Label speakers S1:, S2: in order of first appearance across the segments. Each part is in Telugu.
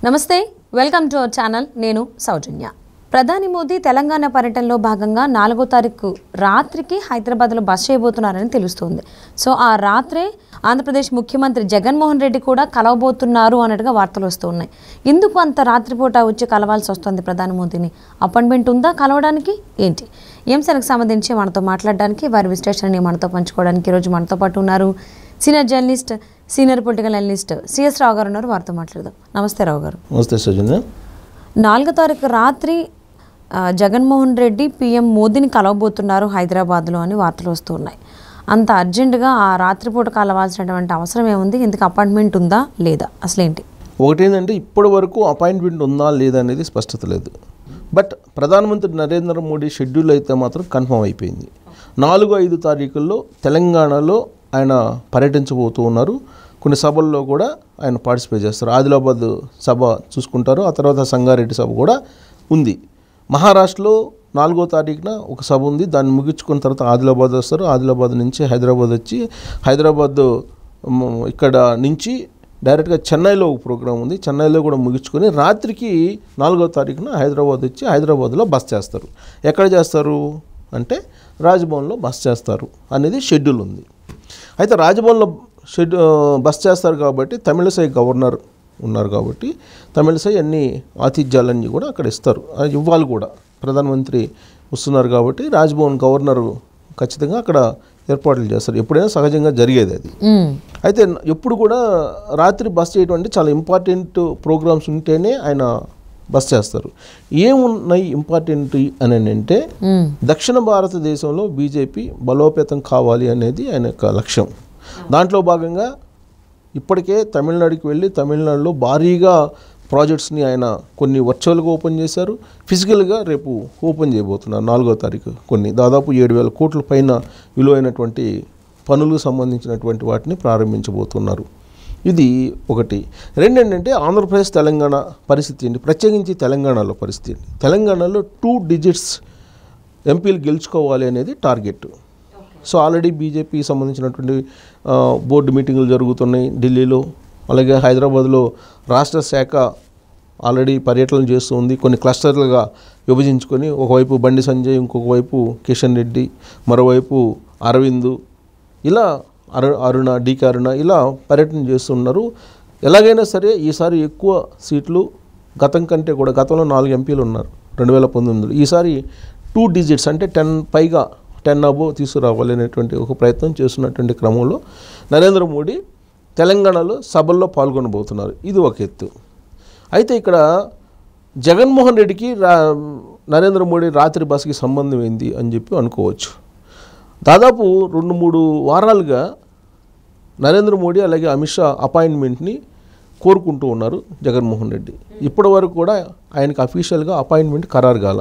S1: నమస్తే, వెల్కమ్ టు అవర్ ఛానల్. నేను సౌజన్య. ప్రధాని మోదీ తెలంగాణ పర్యటనలో భాగంగా 4వ తారీఖు రాత్రికి హైదరాబాద్లో బస చేయబోతున్నారని తెలుస్తోంది. సో ఆ రాత్రే ఆంధ్రప్రదేశ్ ముఖ్యమంత్రి జగన్మోహన్ రెడ్డి కూడా కలవబోతున్నారు అన్నట్టుగా వార్తలు వస్తున్నాయి. ఎందుకు అంత రాత్రిపూట వచ్చి కలవాల్సి వస్తుంది ప్రధాని మోదీని? అపాయింట్మెంట్ ఉందా కలవడానికి? ఏంటి ఈ అంశానికి సంబంధించి మనతో మాట్లాడడానికి, వారి విశ్లేషణని మనతో పంచుకోవడానికి ఈరోజు మనతో పాటు ఉన్నారు senior journalist, senior political analyst CS Rao garu ఉన్నారు. వారితో మాట్లాడదాం. నమస్తే రావు గారు.
S2: నమస్తే సౌజన్య.
S1: 4వ తారీఖు రాత్రి జగన్మోహన్ రెడ్డి పీఎం మోదీని కలవబోతున్నారు హైదరాబాద్లో అని వార్తలు వస్తున్నాయి. అంత అర్జెంటుగా ఆ రాత్రిపూట కలవాల్సినటువంటి అవసరం ఏముంది? ఇందుకు అపాయింట్మెంట్ ఉందా లేదా? అసలేంటి?
S2: ఒకటేంటంటే ఇప్పటి వరకు అపాయింట్మెంట్ ఉందా లేదా అనేది స్పష్టత లేదు. బట్ ప్రధానమంత్రి నరేంద్ర మోడీ షెడ్యూల్ అయితే మాత్రం కన్ఫర్మ్ అయిపోయింది. 4-5 తారీఖుల్లో తెలంగాణలో ఆయన పర్యటించబోతూ ఉన్నారు. కొన్ని సభల్లో కూడా ఆయన పార్టిసిపేట్ చేస్తారు. ఆదిలాబాద్ సభ చూసుకుంటారు, ఆ తర్వాత సంగారెడ్డి సభ కూడా ఉంది. మహారాష్ట్రలో 4వ తారీఖున ఒక సభ ఉంది. దాన్ని ముగించుకున్న తర్వాత ఆదిలాబాద్ వస్తారు. ఆదిలాబాద్ నుంచి హైదరాబాద్ వచ్చి హైదరాబాద్ ఇక్కడ నుంచి డైరెక్ట్గా చెన్నైలో ఒక ప్రోగ్రాం ఉంది. చెన్నైలో కూడా ముగించుకొని రాత్రికి 4వ తారీఖున హైదరాబాద్ వచ్చి హైదరాబాద్లో బస చేస్తారు. ఎక్కడ చేస్తారు అంటే రాజ్భవన్లో బస చేస్తారు అనేది షెడ్యూల్ ఉంది. అయితే రాజ్భవన్లో బస చేస్తారు కాబట్టి తమిళసై గవర్నర్ ఉన్నారు కాబట్టి తమిళసై అన్ని ఆతిథ్యాలన్నీ కూడా అక్కడ ఇస్తారు, ఇవ్వాలి కూడా. ప్రధానమంత్రి వస్తున్నారు కాబట్టి రాజ్భవన్ గవర్నరు ఖచ్చితంగా అక్కడ ఏర్పాట్లు చేస్తారు. ఎప్పుడైనా సహజంగా జరిగేది అది. అయితే ఎప్పుడు కూడా రాత్రి బస్ చేయడం అంటే చాలా ఇంపార్టెంట్ ప్రోగ్రామ్స్ ఉంటేనే ఆయన బస్ చేస్తారు. ఏమున్నాయి ఇంపార్టెంట్ అని అంటే దక్షిణ భారతదేశంలో బీజేపీ బలోపేతం కావాలి అనేది ఆయన యొక్క లక్ష్యం. దాంట్లో భాగంగా ఇప్పటికే తమిళనాడుకి వెళ్ళి తమిళనాడులో భారీగా ప్రాజెక్ట్స్ని ఆయన కొన్ని వర్చువల్గా ఓపెన్ చేశారు, ఫిజికల్గా రేపు ఓపెన్ చేయబోతున్నారు 4వ తారీఖు. కొన్ని దాదాపు 7,000 కోట్ల పైన విలువైనటువంటి పనులకు సంబంధించినటువంటి వాటిని ప్రారంభించబోతున్నారు. ఇది ఒకటి. రెండేంటంటే ఆంధ్రప్రదేశ్ తెలంగాణ పరిస్థితి ఏంటి, ప్రత్యేకించి తెలంగాణలో పరిస్థితి ఏంటి. తెలంగాణలో 2 డిజిట్స్ ఎంపీలు గెలుచుకోవాలి అనేది టార్గెట్. సో ఆల్రెడీ బీజేపీకి సంబంధించినటువంటి బోర్డు మీటింగులు జరుగుతున్నాయి ఢిల్లీలో. అలాగే హైదరాబాద్లో రాష్ట్ర శాఖ ఆల్రెడీ పర్యటనలు చేస్తూ ఉంది. కొన్ని క్లస్టర్లుగా విభజించుకొని, ఒకవైపు బండి సంజయ్, ఇంకొక వైపు కిషన్ రెడ్డి, మరోవైపు అరవింద్, ఇలా అరుణ, డీకే అరుణ ఇలా పర్యటన చేస్తున్నారు. ఎలాగైనా సరే ఈసారి ఎక్కువ సీట్లు గతం కంటే కూడా, గతంలో 4 ఎంపీలు ఉన్నారు 2019లో, ఈసారి 2 డిజిట్స్ అంటే 10 పైగా 10 అబోవ్ తీసుకురావాలి అనేటువంటి ఒక ప్రయత్నం చేస్తున్నటువంటి క్రమంలో నరేంద్ర మోడీ తెలంగాణలో సభల్లో పాల్గొనబోతున్నారు. ఇది ఒక ఎత్తు. అయితే ఇక్కడ జగన్మోహన్ రెడ్డికి నరేంద్ర మోడీ రాత్రి బస్కి సంబంధం ఏంది అని చెప్పి అనుకోవచ్చు. దాదాపు 2-3 వారాలుగా నరేంద్ర మోడీ అలాగే అమిత్ షా అపాయింట్మెంట్ని కోరుకుంటూ ఉన్నారు జగన్మోహన్ రెడ్డి. ఇప్పటి వరకు కూడా ఆయనకు అఫీషియల్గా అపాయింట్మెంట్ ఖరారు కాల.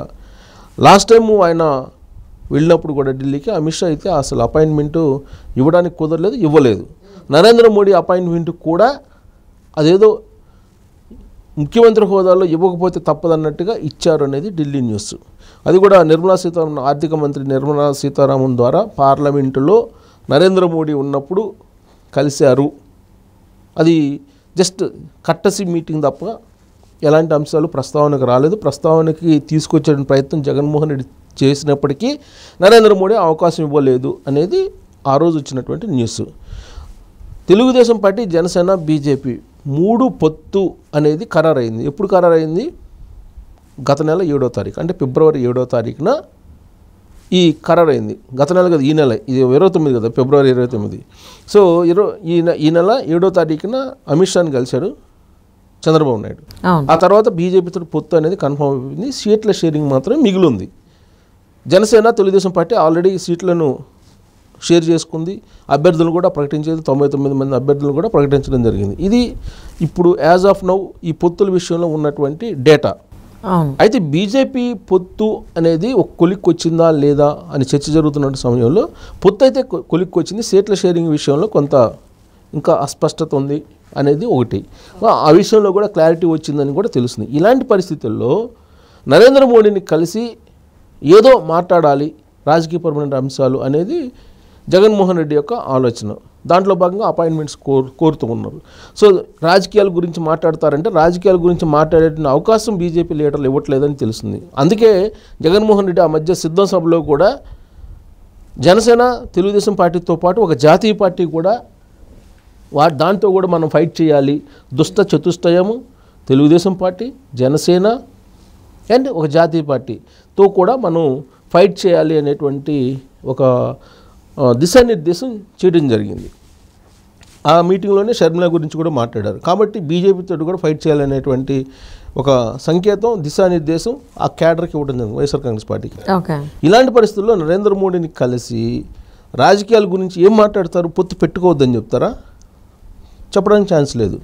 S2: లాస్ట్ టైం ఆయన వెళ్ళినప్పుడు కూడా ఢిల్లీకి అమిత్ షా అయితే అసలు అపాయింట్మెంటు ఇవ్వడానికి కుదరలేదు, ఇవ్వలేదు. నరేంద్ర మోడీ అపాయింట్మెంట్ కూడా అదేదో ముఖ్యమంత్రి హోదాలో ఇవ్వకపోతే తప్పదన్నట్టుగా ఇచ్చారు అనేది ఢిల్లీ న్యూస్. అది కూడా నిర్మలా సీతారామన్, ఆర్థిక మంత్రి నిర్మలా సీతారామన్ ద్వారా పార్లమెంటులో నరేంద్ర మోడీ ఉన్నప్పుడు కలిశారు. అది జస్ట్ కట్టసి మీటింగ్ తప్ప ఎలాంటి అంశాలు ప్రస్తావనకు రాలేదు. ప్రస్తావనకి తీసుకొచ్చే ప్రయత్నం జగన్మోహన్ రెడ్డి చేసినప్పటికీ నరేంద్ర మోడీ అవకాశం ఇవ్వలేదు అనేది ఆ రోజు వచ్చినటువంటి news. Telugu Desam party, Janasena, BJP 3 పొత్తు అనేది ఖరారైంది. ఎప్పుడు ఖరారైంది? గత నెల 7వ తారీఖు, అంటే ఫిబ్రవరి 7వ తారీఖున ఈ ఖరారైంది. గత నెల కదా, ఈ నెల, ఇది 29 కదా, ఫిబ్రవరి 29. సో ఈ నెల 7వ తారీఖున అమిత్ షాని కలిశాడు చంద్రబాబు నాయుడు. ఆ తర్వాత బీజేపీతో పొత్తు అనేది కన్ఫర్మ్ అయిపోయింది. సీట్ల షేరింగ్ మాత్రమే మిగిలింది. జనసేన, తెలుగుదేశం పార్టీ ఆల్రెడీ సీట్లను షేర్ చేసుకుంది. అభ్యర్థులను కూడా ప్రకటించేది, 99 మంది అభ్యర్థులను కూడా ప్రకటించడం జరిగింది. ఇది ఇప్పుడు యాజ్ ఆఫ్ నౌ ఈ పొత్తుల విషయంలో ఉన్నటువంటి డేటా. అయితే బీజేపీ పొత్తు అనేది ఒక కొలిక్కి వచ్చిందా లేదా అని చర్చ జరుగుతున్న సమయంలో పొత్తు అయితే కొలిక్కి వచ్చింది. సీట్ల షేరింగ్ విషయంలో కొంత ఇంకా అస్పష్టత ఉంది అనేది ఒకటి. ఆ విషయంలో కూడా క్లారిటీ వచ్చిందని కూడా తెలుస్తుంది. ఇలాంటి పరిస్థితుల్లో నరేంద్ర మోడీని కలిసి ఏదో మాట్లాడాలి రాజకీయపరమైన అంశాలు అనేది జగన్మోహన్ రెడ్డి యొక్క ఆలోచన. దాంట్లో భాగంగా అపాయింట్మెంట్స్ కోరుతూ ఉన్నారు. సో రాజకీయాల గురించి మాట్లాడతారంటే రాజకీయాల గురించి మాట్లాడే అవకాశం బీజేపీ లీడర్లు ఇవ్వట్లేదని తెలుస్తుంది. అందుకే జగన్మోహన్ రెడ్డి ఆ మధ్య సిద్ధం సభలో కూడా జనసేన తెలుగుదేశం పార్టీతో పాటు ఒక జాతీయ పార్టీ కూడా దాంతో కూడా మనం ఫైట్ చేయాలి, దుష్ట చతుష్టయము తెలుగుదేశం పార్టీ, జనసేన అండ్ ఒక జాతీయ పార్టీతో కూడా మనం ఫైట్ చేయాలి అనేటువంటి ఒక దిశానిర్దేశం చేయడం జరిగింది. ఆ మీటింగ్లోనే షర్మిల గురించి కూడా మాట్లాడారు. కాబట్టి బీజేపీతో కూడా ఫైట్ చేయాలనేటువంటి ఒక సంకేతం, దిశానిర్దేశం ఆ క్యాడర్కి ఇవ్వడం జరిగింది వైఎస్ఆర్ కాంగ్రెస్ పార్టీకి. ఇలాంటి పరిస్థితుల్లో నరేంద్ర మోడీని కలిసి రాజకీయాల గురించి ఏం మాట్లాడతారు? పొత్తు పెట్టుకోవద్దని చెప్తారా? చెప్పడానికి ఛాన్స్ లేదు.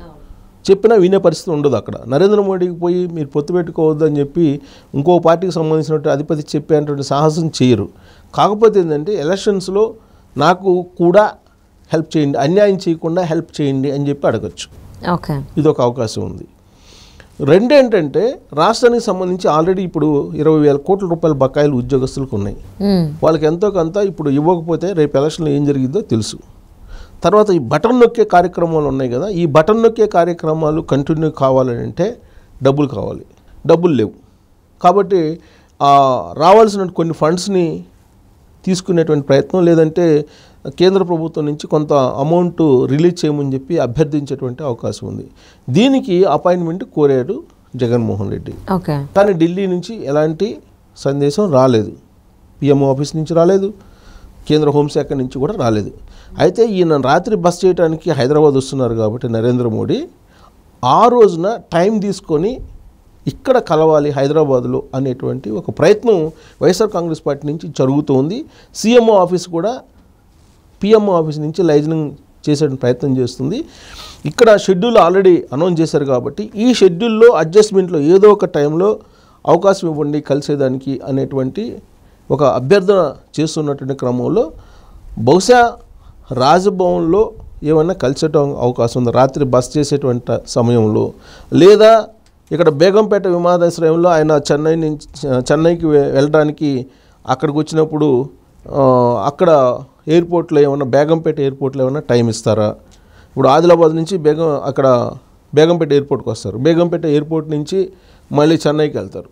S2: చెప్పినా వినే పరిస్థితి ఉండదు. అక్కడ నరేంద్ర మోడీకి పోయి మీరు పొత్తు పెట్టుకోవద్దని చెప్పి ఇంకో పార్టీకి సంబంధించినటువంటి అధిపతి చెప్పేటువంటి సాహసం చేయరు. కాకపోతే ఏంటంటే ఎలక్షన్స్లో నాకు కూడా హెల్ప్ చేయండి, అన్యాయం చేయకుండా హెల్ప్ చేయండి అని చెప్పి అడగచ్చు. ఇది ఒక అవకాశం ఉంది. రెండేంటంటే రాష్ట్రానికి సంబంధించి ఆల్రెడీ ఇప్పుడు 20,000 కోట్ల రూపాయల బకాయిలు ఉద్యోగస్తులకు ఉన్నాయి. వాళ్ళకి ఎంతో కొంత ఇప్పుడు ఇవ్వకపోతే రేపు ఎలక్షన్లో ఏం జరిగిందో తెలుసు. తర్వాత ఈ బటన్ నొక్కే కార్యక్రమాలు ఉన్నాయి కదా, ఈ బటన్ నొక్కే కార్యక్రమాలు కంటిన్యూ కావాలని అంటే డబ్బులు కావాలి, డబ్బులు లేవు. కాబట్టి రావాల్సిన కొన్ని ఫండ్స్ని తీసుకునేటువంటి ప్రయత్నం, లేదంటే కేంద్ర ప్రభుత్వం నుంచి కొంత అమౌంట్ రిలీజ్ చేయమని చెప్పి అభ్యర్థించేటువంటి అవకాశం ఉంది. దీనికి అపాయింట్మెంట్ కోరాడు జగన్మోహన్ రెడ్డి. కానీ ఢిల్లీ నుంచి ఎలాంటి సందేశం రాలేదు, పిఎంఓ ఆఫీస్ నుంచి రాలేదు, కేంద్ర హోంశాఖ నుంచి కూడా రాలేదు. అయితే ఈయన రాత్రి బస్ చేయడానికి హైదరాబాద్ వస్తున్నారు కాబట్టి నరేంద్ర మోడీ ఆ రోజున టైం తీసుకొని ఇక్కడ కలవాలి హైదరాబాద్లో అనేటువంటి ఒక ప్రయత్నం వైఎస్ఆర్ కాంగ్రెస్ పార్టీ నుంచి జరుగుతోంది. సీఎంఓ ఆఫీస్ కూడా పిఎంఓ ఆఫీస్ నుంచి లైజనింగ్ చేసే ప్రయత్నం చేస్తుంది. ఇక్కడ షెడ్యూల్ ఆల్రెడీ అనౌన్స్ చేశారు కాబట్టి ఈ షెడ్యూల్లో అడ్జస్ట్మెంట్లో ఏదో ఒక టైంలో అవకాశం ఇవ్వండి కలిసేదానికి అనేటువంటి ఒక అభ్యర్థన చేస్తున్నటువంటి క్రమంలో బహుశా రాజభవన్లో ఏమన్నా కలిసేట అవకాశం ఉంది రాత్రి బస్ చేసేటువంటి సమయంలో, లేదా ఇక్కడ బేగంపేట విమానాశ్రయంలో ఆయన చెన్నైకి వెళ్ళడానికి అక్కడికి వచ్చినప్పుడు అక్కడ ఎయిర్పోర్ట్లో ఏమన్నా బేగంపేట ఎయిర్పోర్ట్లో ఏమన్నా టైం ఇస్తారా? ఇప్పుడు ఆదిలాబాద్ నుంచి అక్కడ బేగంపేట ఎయిర్పోర్ట్కి వస్తారు, బేగంపేట ఎయిర్పోర్ట్ నుంచి మళ్ళీ చెన్నైకి వెళ్తారు.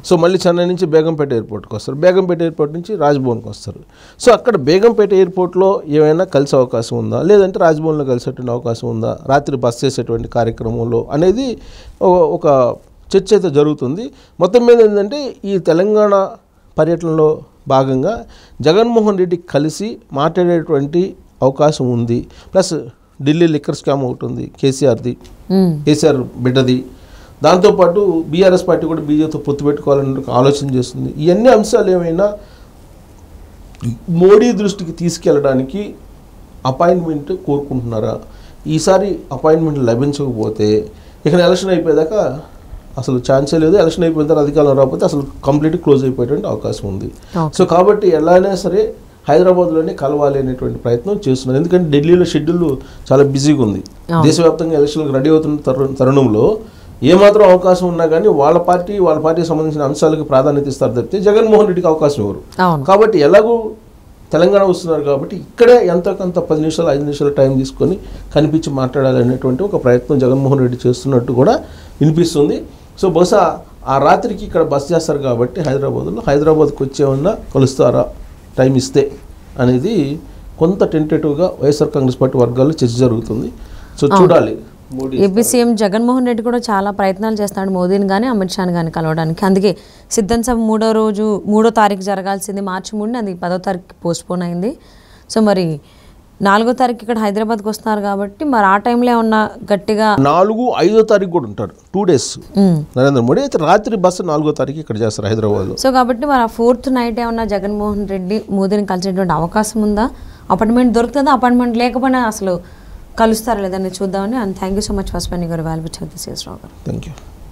S2: సో మళ్ళీ చెన్నై నుంచి బేగంపేట ఎయిర్పోర్ట్కి వస్తారు, బేగంపేట ఎయిర్పోర్ట్ నుంచి రాజ్భవన్కి వస్తారు. సో అక్కడ బేగంపేట ఎయిర్పోర్ట్లో ఏమైనా కలిసే అవకాశం ఉందా, లేదంటే రాజ్భవన్లో కలిసేటువంటి అవకాశం ఉందా రాత్రి బస్ చేసేటువంటి కార్యక్రమంలో అనేది ఒక చర్చ అయితే జరుగుతుంది. మొత్తం మీద ఏంటంటే ఈ తెలంగాణ పర్యటనలో భాగంగా జగన్మోహన్ రెడ్డి కలిసి మాట్లాడేటువంటి అవకాశం ఉంది. ప్లస్ ఢిల్లీ లిక్కర్ స్కామ్ ఒకటి ఉంది, కేసీఆర్ బిడ్డది. దాంతోపాటు బీఆర్ఎస్ పార్టీ కూడా బీజేపీతో పొత్తు పెట్టుకోవాలని ఆలోచన చేస్తుంది. ఇవన్నీ అంశాలు ఏమైనా మోడీ దృష్టికి తీసుకెళ్ళడానికి అపాయింట్మెంట్ కోరుకుంటున్నారా? ఈసారి అపాయింట్మెంట్ లభించకపోతే ఇక ఎలక్షన్ అయిపోయేదాకా అసలు ఛాన్సే లేదు. ఎలక్షన్ అయిపోయిన తర్వాత అధికారం రాకపోతే అసలు కంప్లీట్ క్లోజ్ అయిపోయేటువంటి అవకాశం ఉంది. సో కాబట్టి ఎలాగైనా సరే హైదరాబాద్లోనే కలవాలి అనేటువంటి ప్రయత్నం చేస్తున్నారు. ఎందుకంటే ఢిల్లీలో షెడ్యూల్ చాలా బిజీగా ఉంది. దేశవ్యాప్తంగా ఎలక్షన్లకు రెడీ అవుతున్న తరుణంలో ఏమాత్రం అవకాశం ఉన్నా కానీ వాళ్ళ పార్టీకి సంబంధించిన అంశాలకు ప్రాధాన్యత ఇస్తారు తప్పితే జగన్మోహన్ రెడ్డికి అవకాశం ఇవ్వరు. కాబట్టి ఎలాగూ తెలంగాణ వస్తున్నారు కాబట్టి ఇక్కడే ఎంతో కొంత 10 నిమిషాలు 5 నిమిషాలు టైం తీసుకొని కనిపించి మాట్లాడాలనేటువంటి ఒక ప్రయత్నం జగన్మోహన్ రెడ్డి చేస్తున్నట్టు కూడా వినిపిస్తుంది. సో బహుశా ఆ రాత్రికి ఇక్కడ బస్ చేస్తారు కాబట్టి హైదరాబాద్కి వచ్చేమన్నా కలుస్తారా టైం ఇస్తే అనేది కొంత టెంటేటివ్గా వైఎస్ఆర్ కాంగ్రెస్ పార్టీ వర్గాల్లో చర్చ జరుగుతుంది. సో చూడాలి.
S1: ఏపీ సీఎం జగన్మోహన్ రెడ్డి కూడా చాలా ప్రయత్నాలు చేస్తున్నాడు మోదీని కానీ అమిత్ షాని కానీ కలవడానికి. అందుకే సిద్ధం సభ 3వ తారీఖు జరగాల్సింది మార్చి 3, అది 10వ తారీఖు పోస్ట్పోన్ అయింది. సో మరి 4వ తారీఖు ఇక్కడ హైదరాబాద్కి వస్తున్నారు కాబట్టి మరి ఆ టైంలో ఏమన్నా గట్టిగా
S2: 4, 5వ తారీఖు కూడా ఉంటారు, 2 days నరేంద్ర మోడీ. అయితే రాత్రి బస్సు 4వ తారీఖు ఇక్కడ చేస్తారు హైదరాబాద్లో.
S1: సో కాబట్టి మరి ఆ 4th నైట్ ఏమన్నా జగన్మోహన్ రెడ్డి మోదీని కలిసేటువంటి అవకాశం ఉందా? అపాయింట్మెంట్ దొరుకుతుందా? అపాయింట్మెంట్ లేకపోయినా అసలు కలుస్తారా లేదని చూద్దామని. And thank you so much for spending your valuable time this is Rao garu.
S2: Thank you.